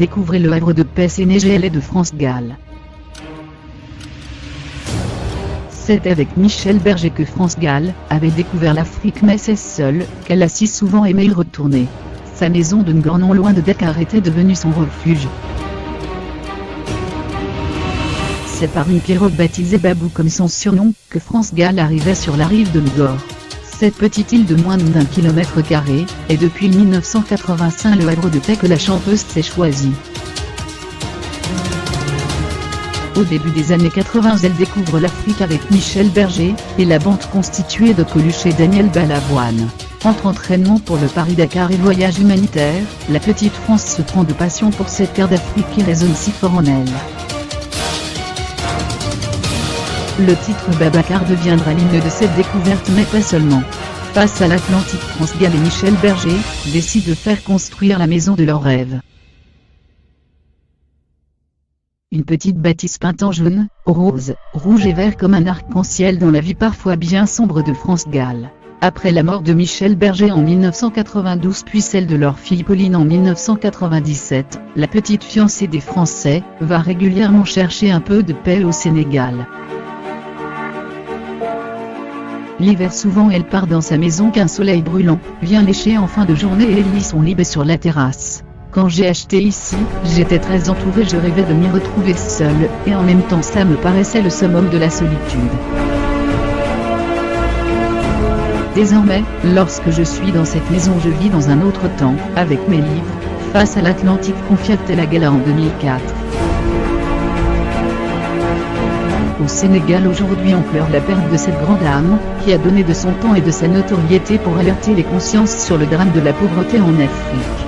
Découvrez le havre de paix sénégalais de France Gall. C'est avec Michel Berger que France Gall avait découvert l'Afrique, mais c'est seule qu'elle a si souvent aimé y retourner. Sa maison de Ngor, non loin de Dakar, était devenue son refuge. C'est par une pirogue baptisée Babou, comme son surnom, que France Gall arrivait sur la rive de Ngor. Cette petite île de moins d'1 km² est depuis 1985 le havre de paix que la chanteuse s'est choisi. Au début des années 80, elle découvre l'Afrique avec Michel Berger et la bande constituée de Coluche et Daniel Balavoine. Entre entraînement pour le Paris-Dakar et voyage humanitaire, la petite France se prend de passion pour cette terre d'Afrique qui résonne si fort en elle. Le titre Babacar deviendra l'hymne de cette découverte, mais pas seulement. Face à l'Atlantique, France Gall et Michel Berger décident de faire construire la maison de leurs rêves. Une petite bâtisse peinte en jaune, rose, rouge et vert comme un arc-en-ciel dans la vie parfois bien sombre de France Gall. Après la mort de Michel Berger en 1992 puis celle de leur fille Pauline en 1997, la petite fiancée des Français va régulièrement chercher un peu de paix au Sénégal. L'hiver souvent elle part dans sa maison qu'un soleil brûlant vient lécher en fin de journée et elle lit son livre sur la terrasse. Quand j'ai acheté ici, j'étais très entourée, je rêvais de m'y retrouver seule, et en même temps ça me paraissait le summum de la solitude. Désormais, lorsque je suis dans cette maison, je vis dans un autre temps, avec mes livres, face à l'Atlantique, confia-t-elle à Gala en 2004. Au Sénégal aujourd'hui, on pleure la perte de cette grande âme, qui a donné de son temps et de sa notoriété pour alerter les consciences sur le drame de la pauvreté en Afrique.